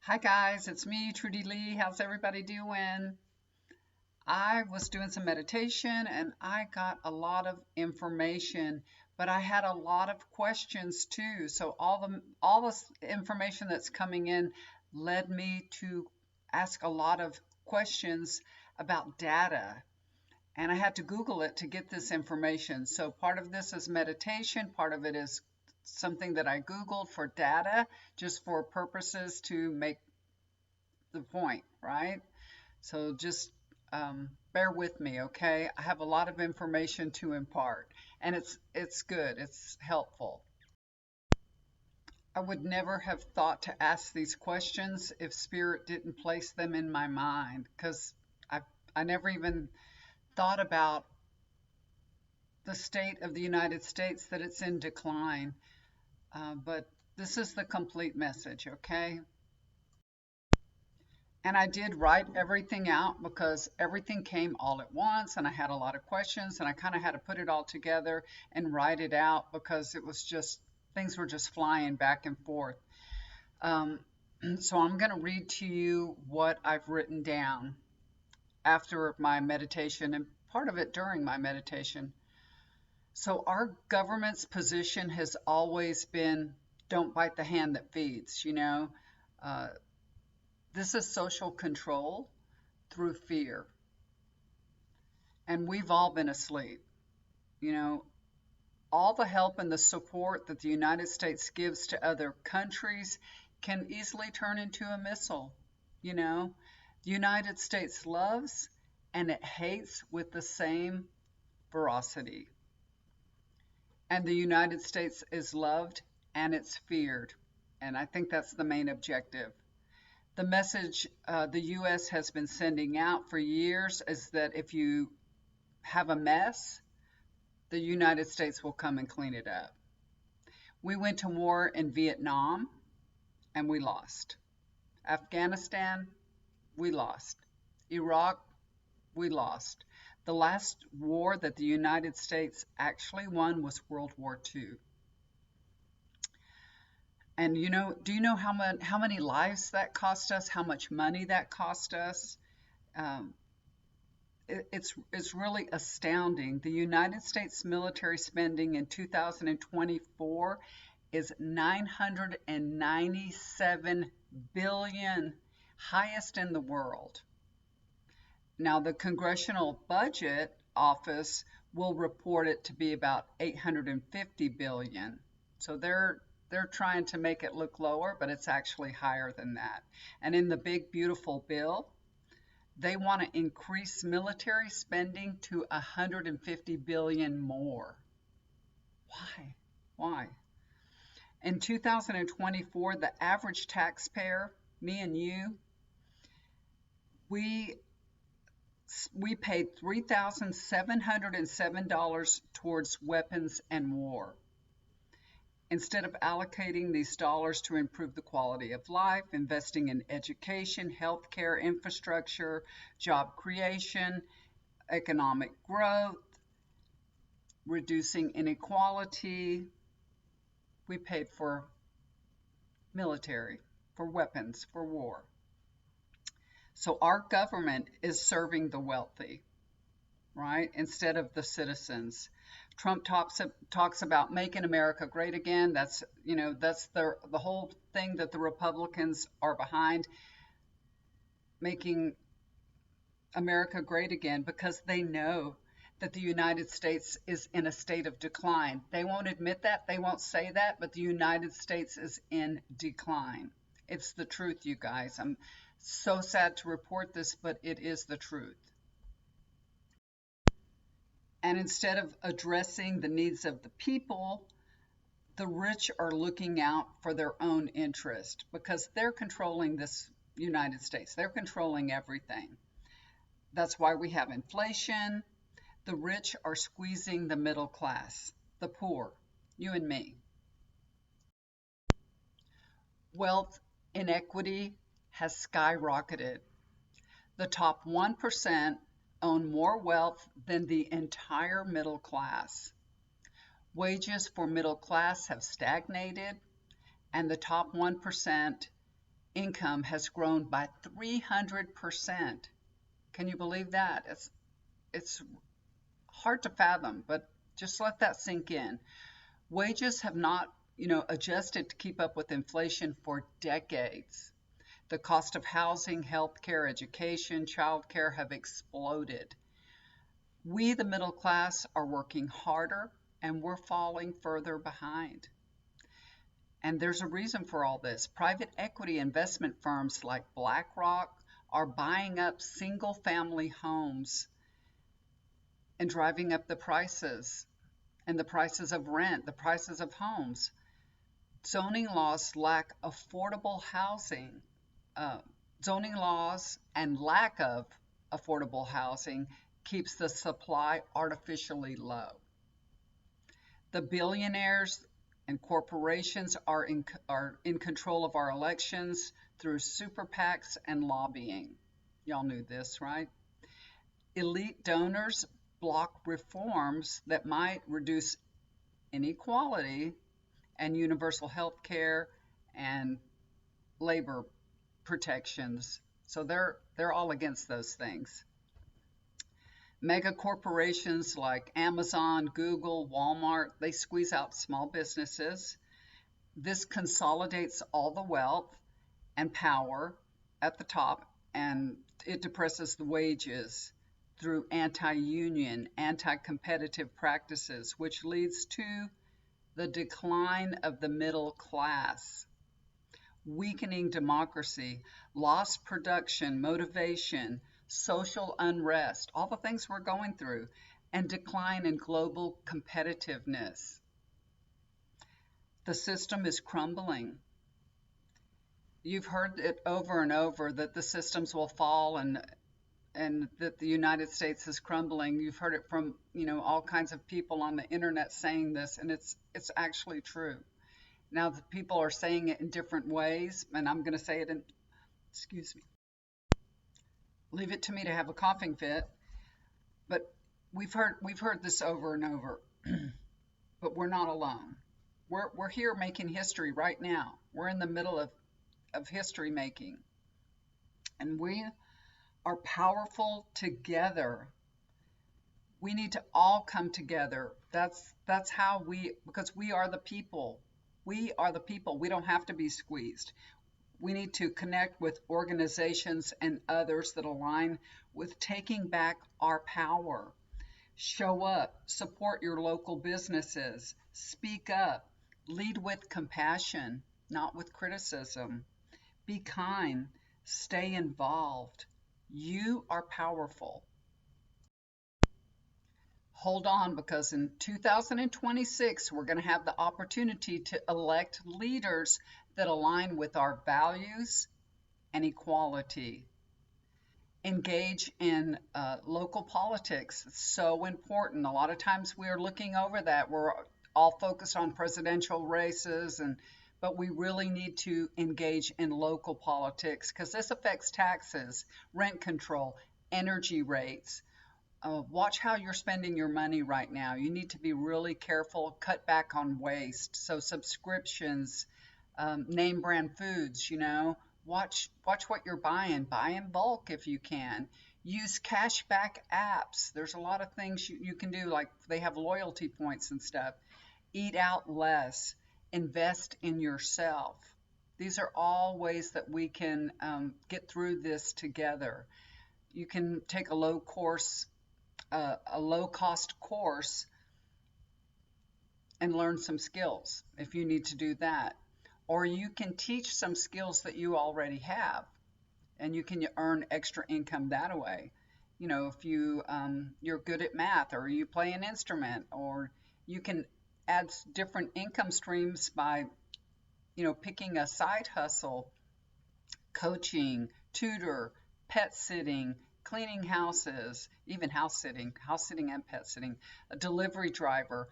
Hi guys, it's me, Trudy Lee. How's everybody doing? I was doing some meditation and I got a lot of information, but I had a lot of questions too. So all this information that's coming in led me to ask a lot of questions about data. And I had to Google it to get this information. So part of this is meditation, part of it is something that I Googled for data, just for purposes to make the point, right? So just bear with me, okay? I have a lot of information to impart, and it's good. It's helpful. I would never have thought to ask these questions if Spirit didn't place them in my mind, because I never even thought about the state of the United States, that it's in decline. But this is the complete message, okay? And I did write everything out because everything came all at once and I had a lot of questions and I kind of had to put it all together and write it out because it was just, things were just flying back and forth. Um, so I'm going to read to you what I've written down after my meditation and part of it during my meditation. So our government's position has always been don't bite the hand that feeds, you know. Uh, this is social control through fear. And we've all been asleep. You know, all the help and the support that the United States gives to other countries can easily turn into a missile. You know, the United States loves and it hates with the same ferocity. And the United States is loved and it's feared. And I think that's the main objective. The message the U.S. has been sending out for years is that if you have a mess, the United States will come and clean it up. We went to war in Vietnam and we lost. Afghanistan, we lost. Iraq, we lost. The last war that the United States actually won was World War II. And you know, do you know how many lives that cost us? How much money that cost us? Um, it's really astounding. The United States military spending in 2024 is 997 billion, highest in the world. Now, the Congressional Budget Office will report it to be about 850 billion. So they're trying to make it look lower, but it's actually higher than that. And in the big beautiful bill, they want to increase military spending to 150 billion more. Why? Why? In 2024, the average taxpayer, me and you, we we paid $3,707 towards weapons and war. Instead of allocating these dollars to improve the quality of life, investing in education, healthcare, infrastructure, job creation, economic growth, reducing inequality, we paid for military, for weapons, for war. So our government is serving the wealthy, right, instead of the citizens. Trump talks about making America great again. That's, you know, that's the whole thing that the Republicans are behind, making America great again, because they know that the United States is in a state of decline. They won't admit that, they won't say that, but the United States is in decline. It's the truth, you guys. I'm so sad to report this, but it is the truth. And instead of addressing the needs of the people, the rich are looking out for their own interest because they're controlling this United States. They're controlling everything. That's why we have inflation. The rich are squeezing the middle class, the poor, you and me. Wealth inequity has skyrocketed. The top 1% own more wealth than the entire middle class. Wages for middle class have stagnated, and the top 1% income has grown by 300%. Can you believe that? It's hard to fathom, but just let that sink in. Wages have not, adjusted to keep up with inflation for decades. The cost of housing, healthcare, education, childcare have exploded. We, the middle class, are working harder and we're falling further behind. And there's a reason for all this. Private equity investment firms like BlackRock are buying up single family homes and driving up the prices and the prices of rent, the prices of homes. Zoning laws lack affordable housing. Uh, Zoning laws and lack of affordable housing keeps the supply artificially low. The billionaires and corporations are in control of our elections through super PACs and lobbying. Y'all knew this, right? Elite donors block reforms that might reduce inequality and universal health care and labor protections. So they're all against those things. Mega corporations like Amazon, Google, Walmart, they squeeze out small businesses. This consolidates all the wealth and power at the top, and it depresses the wages through anti-union, anti-competitive practices, which leads to the decline of the middle class, weakening democracy, lost production, motivation, social unrest, all the things we're going through, and decline in global competitiveness. The system is crumbling. You've heard it over and over that the systems will fall and that the United States is crumbling. You've heard it from, all kinds of people on the internet saying this, and it's actually true. Now the people are saying it in different ways, and I'm going to say it in, excuse me, leave it to me to have a coughing fit, but we've heard this over and over. But we're not alone. We're here making history right now. We're in the middle of history making, and we are powerful together. We need to all come together. That's how because we are the people. We are the people. We don't have to be squeezed. We need to connect with organizations and others that align with taking back our power. Show up, support your local businesses, speak up, lead with compassion, not with criticism. Be kind, stay involved. You are powerful. Hold on, because in 2026, we're going to have the opportunity to elect leaders that align with our values and equality. Engage in local politics. It's so important. A lot of times we're looking over that. We're all focused on presidential races, but we really need to engage in local politics because this affects taxes, rent control, energy rates. Watch how you're spending your money right now. You need to be really careful, cut back on waste. So subscriptions, name brand foods, watch what you're buying. Buy in bulk if you can. Use cashback apps. There's a lot of things you can do, like they have loyalty points and stuff. Eat out less. Invest in yourself. These are all ways that we can get through this together. You can take a low-cost course and learn some skills if you need to do that. Or you can teach some skills that you already have, and you can earn extra income that way. If you're good at math, or you play an instrument, or you can add different income streams by, picking a side hustle, coaching, tutor, pet sitting, cleaning houses, even house sitting and pet sitting, a delivery driver.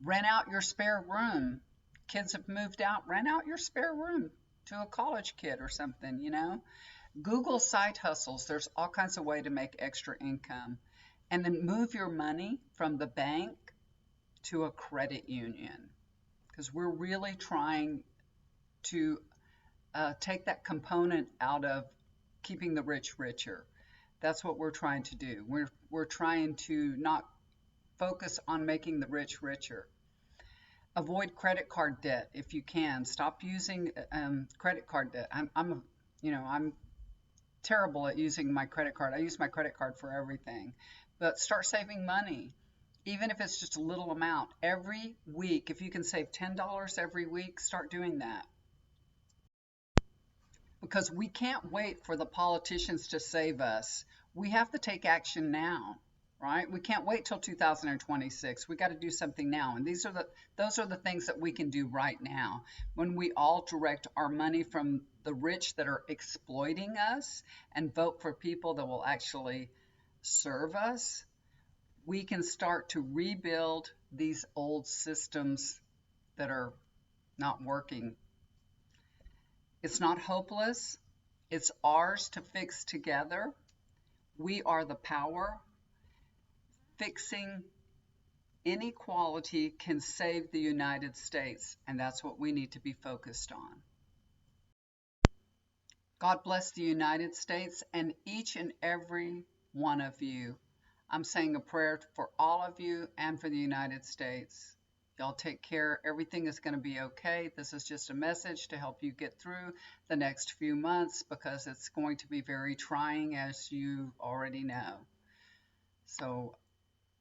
Rent out your spare room. Kids have moved out, rent out your spare room to a college kid or something, Google side hustles. There's all kinds of ways to make extra income. And then move your money from the bank to a credit union, because we're really trying to take that component out of keeping the rich richer. That's what we're trying to do. We're trying to not focus on making the rich richer. Avoid credit card debt if you can. Stop using credit card debt. I'm terrible at using my credit card. I use my credit card for everything. But start saving money, even if it's just a little amount. Every week, if you can save $10 every week, start doing that. Because we can't wait for the politicians to save us. We have to take action now, right? We can't wait till 2026. We got to do something now. And those are the things that we can do right now. When we all direct our money from the rich that are exploiting us and vote for people that will actually serve us, we can start to rebuild these old systems that are not working. It's not hopeless. It's ours to fix together. We are the power. Fixing inequality can save the United States, and that's what we need to be focused on. God bless the United States and each and every one of you. I'm saying a prayer for all of you and for the United States. Y'all take care. Everything is going to be okay. This is just a message to help you get through the next few months because it's going to be very trying, as you already know. So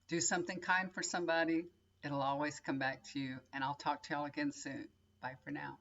do something kind for somebody. It'll always come back to you. And I'll talk to y'all again soon. Bye for now.